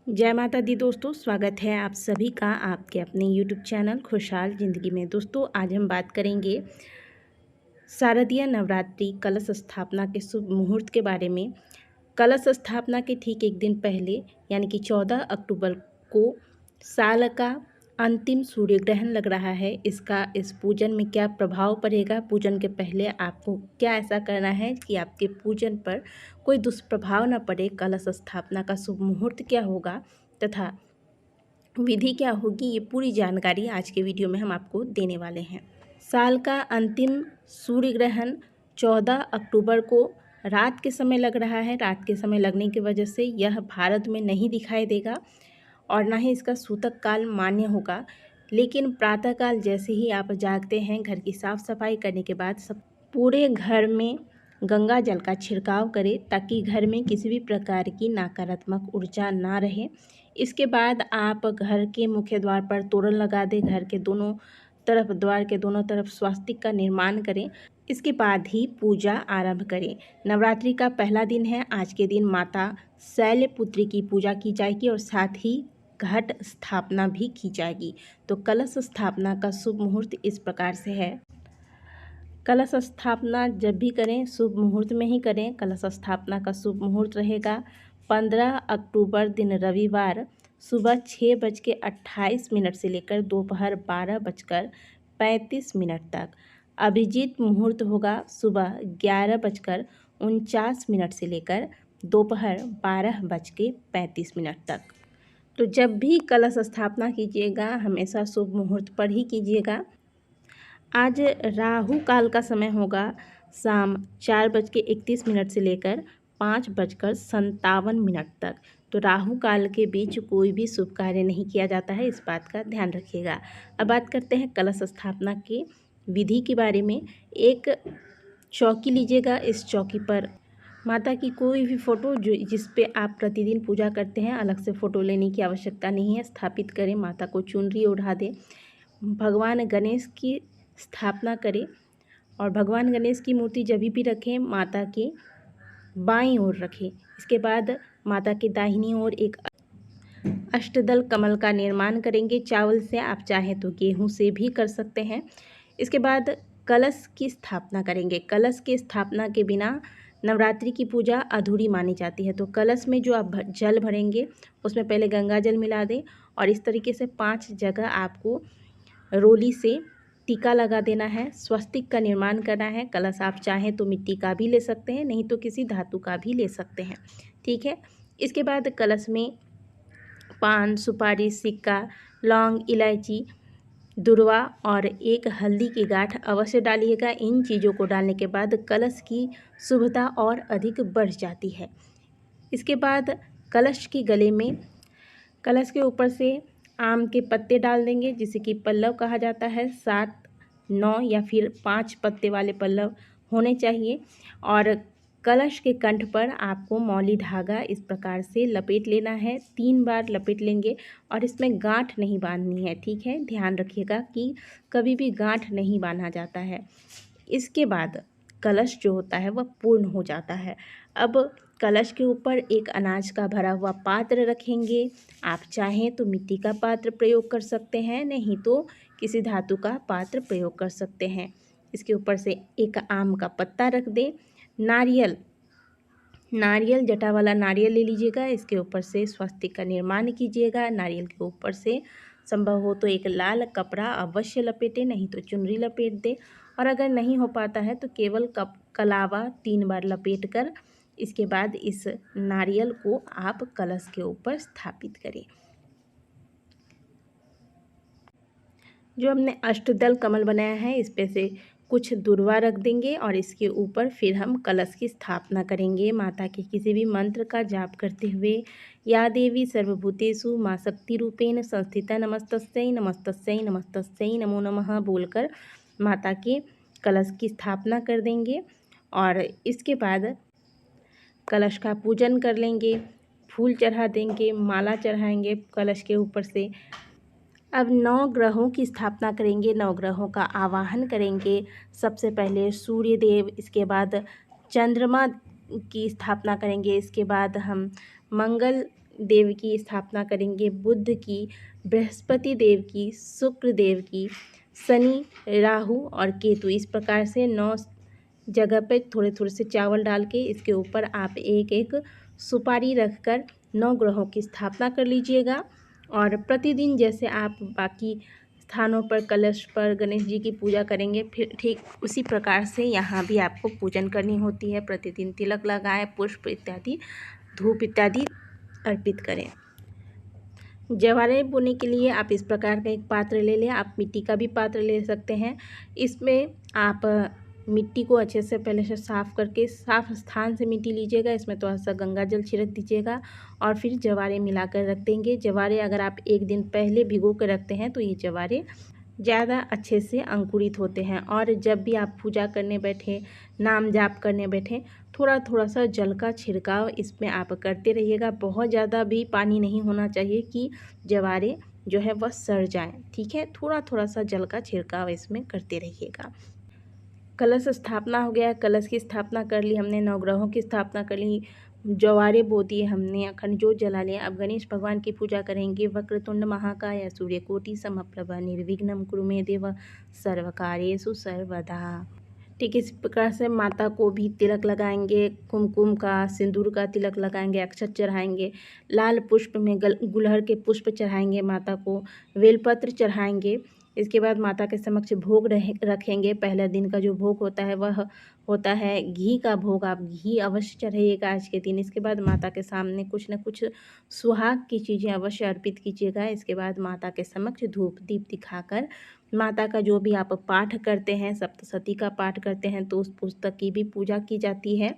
जय माता दी दोस्तों, स्वागत है आप सभी का आपके अपने YouTube चैनल खुशहाल ज़िंदगी में। दोस्तों आज हम बात करेंगे शारदीय नवरात्रि कलश स्थापना के शुभ मुहूर्त के बारे में। कलश स्थापना के ठीक एक दिन पहले यानी कि 14 अक्टूबर को साल का अंतिम सूर्य ग्रहण लग रहा है। इस पूजन में क्या प्रभाव पड़ेगा, पूजन के पहले आपको क्या ऐसा करना है कि आपके पूजन पर कोई दुष्प्रभाव न पड़े, कलश स्थापना का शुभ मुहूर्त क्या होगा तथा विधि क्या होगी, ये पूरी जानकारी आज के वीडियो में हम आपको देने वाले हैं। साल का अंतिम सूर्य ग्रहण 14 अक्टूबर को रात के समय लग रहा है। रात के समय लगने की वजह से यह भारत में नहीं दिखाई देगा और ना ही इसका सूतक काल मान्य होगा। लेकिन प्रातःकाल जैसे ही आप जागते हैं, घर की साफ़ सफाई करने के बाद सब पूरे घर में गंगा जल का छिड़काव करें ताकि घर में किसी भी प्रकार की नकारात्मक ऊर्जा ना रहे। इसके बाद आप घर के मुख्य द्वार पर तोरण लगा दें। घर के दोनों तरफ, द्वार के दोनों तरफ स्वास्तिक का निर्माण करें। इसके बाद ही पूजा आरंभ करें। नवरात्रि का पहला दिन है। आज के दिन माता शैलपुत्री की पूजा की जाएगी और साथ ही घट स्थापना भी की जाएगी। तो कलश स्थापना का शुभ मुहूर्त इस प्रकार से है। कलश स्थापना जब भी करें शुभ मुहूर्त में ही करें। कलश स्थापना का शुभ मुहूर्त रहेगा 15 अक्टूबर दिन रविवार सुबह 6:28 से लेकर दोपहर 12:35 तक। अभिजीत मुहूर्त होगा सुबह 11:49 से लेकर दोपहर 12:35 तक। तो जब भी कलश स्थापना कीजिएगा हमेशा शुभ मुहूर्त पर ही कीजिएगा। आज राहु काल का समय होगा शाम 4:31 से लेकर 5:57 तक। तो राहु काल के बीच कोई भी शुभ कार्य नहीं किया जाता है, इस बात का ध्यान रखिएगा। अब बात करते हैं कलश स्थापना की विधि के बारे में। एक चौकी लीजिएगा। इस चौकी पर माता की कोई भी फ़ोटो जिस पे आप प्रतिदिन पूजा करते हैं, अलग से फ़ोटो लेने की आवश्यकता नहीं है, स्थापित करें। माता को चुनरी ओढ़ा दें। भगवान गणेश की स्थापना करें और भगवान गणेश की मूर्ति जब भी रखें माता के बाईं ओर रखें। इसके बाद माता के दाहिनी ओर एक अष्टदल कमल का निर्माण करेंगे। चावल से, आप चाहें तो गेहूं से भी कर सकते हैं। इसके बाद कलश की स्थापना करेंगे। कलश की स्थापना के बिना नवरात्रि की पूजा अधूरी मानी जाती है। तो कलश में जो आप जल भरेंगे उसमें पहले गंगा जल मिला दें और इस तरीके से 5 जगह आपको रोली से टीका लगा देना है। स्वस्तिक का निर्माण करना है। कलश आप चाहें तो मिट्टी का भी ले सकते हैं, नहीं तो किसी धातु का भी ले सकते हैं, ठीक है। इसके बाद कलश में पान, सुपारी, सिक्का, लौंग, इलायची, दुर्वा और एक हल्दी की गांठ अवश्य डालिएगा। इन चीज़ों को डालने के बाद कलश की शुभता और अधिक बढ़ जाती है। इसके बाद कलश के गले में, कलश के ऊपर से आम के पत्ते डाल देंगे, जिसे कि पल्लव कहा जाता है। 7, 9 या फिर 5 पत्ते वाले पल्लव होने चाहिए। और कलश के कंठ पर आपको मौली धागा इस प्रकार से लपेट लेना है। 3 बार लपेट लेंगे और इसमें गांठ नहीं बांधनी है, ठीक है। ध्यान रखिएगा कि कभी भी गांठ नहीं बांधा जाता है। इसके बाद कलश जो होता है वह पूर्ण हो जाता है। अब कलश के ऊपर एक अनाज का भरा हुआ पात्र रखेंगे। आप चाहें तो मिट्टी का पात्र प्रयोग कर सकते हैं, नहीं तो किसी धातु का पात्र प्रयोग कर सकते हैं। इसके ऊपर से एक आम का पत्ता रख दें। नारियल जटा वाला नारियल ले लीजिएगा। इसके ऊपर से स्वस्तिक का निर्माण कीजिएगा। नारियल के ऊपर से संभव हो तो एक लाल कपड़ा अवश्य लपेटें, नहीं तो चुनरी लपेट दें। और अगर नहीं हो पाता है तो केवल कलावा 3 बार लपेट कर इसके बाद इस नारियल को आप कलश के ऊपर स्थापित करें। जो हमने अष्टदल कमल बनाया है इस पे से कुछ दुर्वा रख देंगे और इसके ऊपर फिर हम कलश की स्थापना करेंगे। माता के किसी भी मंत्र का जाप करते हुए या देवी सर्वभूतेषु माँ शक्ति रूपेण संस्थिता नमस्तस्यै नमस्तस्यै नमस्तस्यै नमो नमः बोलकर माता के कलश की स्थापना कर देंगे। और इसके बाद कलश का पूजन कर लेंगे, फूल चढ़ा देंगे, माला चढ़ाएंगे कलश के ऊपर से। अब 9 ग्रहों की स्थापना करेंगे, 9 ग्रहों का आवाहन करेंगे। सबसे पहले सूर्य देव, इसके बाद चंद्रमा की स्थापना करेंगे। इसके बाद हम मंगल देव की स्थापना करेंगे, बुध की, बृहस्पति देव की, शुक्र देव की, शनि, राहु और केतु। इस प्रकार से 9 जगह पे थोड़े थोड़े से चावल डाल के इसके ऊपर आप एक एक सुपारी रखकर 9 ग्रहों की स्थापना कर लीजिएगा। और प्रतिदिन जैसे आप बाकी स्थानों पर कलश पर गणेश जी की पूजा करेंगे, फिर ठीक उसी प्रकार से यहाँ भी आपको पूजन करनी होती है। प्रतिदिन तिलक लगाएं, पुष्प इत्यादि, धूप इत्यादि अर्पित करें। जवारे बोने के लिए आप इस प्रकार का एक पात्र ले लें। आप मिट्टी का भी पात्र ले सकते हैं। इसमें आप मिट्टी को अच्छे से पहले से साफ़ करके साफ स्थान से मिट्टी लीजिएगा। इसमें थोड़ा सा गंगा जल छिड़क दीजिएगा और फिर जवारे मिलाकर रख देंगे। जवारे अगर आप एक दिन पहले भिगो कर रखते हैं तो ये जवारे ज़्यादा अच्छे से अंकुरित होते हैं। और जब भी आप पूजा करने बैठें, नाम जाप करने बैठें, थोड़ा थोड़ा सा जल का छिड़काव इसमें आप करते रहिएगा। बहुत ज़्यादा भी पानी नहीं होना चाहिए कि जवारे जो है वह सड़ जाएं, ठीक है। थोड़ा थोड़ा सा जल का छिड़काव इसमें करते रहिएगा। कलश स्थापना हो गया। कलश की स्थापना कर ली हमने, 9 ग्रहों की स्थापना कर ली, जवारे बो दिए हमने, अखंड ज्योत जला लिया। अब गणेश भगवान की पूजा करेंगे। वक्रतुंड महाकाय सूर्यकोटि समप्रभ निर्विघ्नं कुरु मे देव सर्वकार्येषु सर्वदा। ठीक इस प्रकार से माता को भी तिलक लगाएंगे, कुमकुम का, सिंदूर का तिलक लगाएंगे, अक्षत चढ़ाएंगे, लाल पुष्प में गुलहड़ के पुष्प चढ़ाएंगे माता को, बेलपत्र चढ़ाएंगे। इसके बाद माता के समक्ष भोग रखेंगे। पहले दिन का जो भोग होता है वह होता है घी का भोग। आप घी अवश्य चढ़ाइएगा आज के दिन। इसके बाद माता के सामने कुछ न कुछ सुहाग की चीज़ें अवश्य अर्पित कीजिएगा। इसके बाद माता के समक्ष धूप दीप दिखाकर माता का जो भी आप पाठ करते हैं, सप्तशती का पाठ करते हैं, तो उस पुस्तक की भी पूजा की जाती है।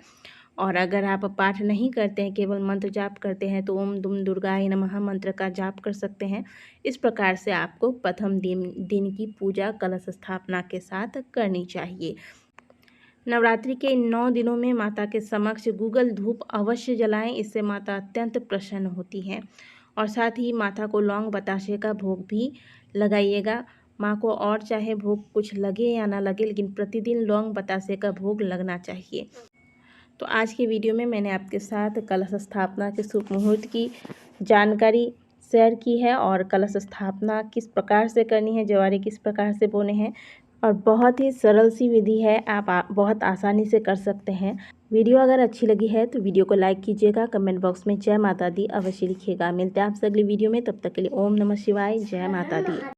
और अगर आप पाठ नहीं करते हैं, केवल मंत्र जाप करते हैं, तो ओम दुम दुर्गाय नमः मंत्र का जाप कर सकते हैं। इस प्रकार से आपको प्रथम दिन की पूजा कलश स्थापना के साथ करनी चाहिए। नवरात्रि के 9 दिनों में माता के समक्ष गूगल धूप अवश्य जलाएं। इससे माता अत्यंत प्रसन्न होती हैं। और साथ ही माता को लौंग बताशे का भोग भी लगाइएगा। माँ को और चाहे भोग कुछ लगे या ना लगे, लेकिन प्रतिदिन लौंग बतासे का भोग लगना चाहिए। तो आज के वीडियो में मैंने आपके साथ कलश स्थापना के शुभ मुहूर्त की जानकारी शेयर की है और कलश स्थापना किस प्रकार से करनी है, जवारे किस प्रकार से बोने हैं, और बहुत ही सरल सी विधि है। आप बहुत आसानी से कर सकते हैं। वीडियो अगर अच्छी लगी है तो वीडियो को लाइक कीजिएगा। कमेंट बॉक्स में जय माता दी अवश्य लिखिएगा। मिलते हैं आपसे अगली वीडियो में। तब तक के लिए ओम नमः शिवाय, जय माता दी।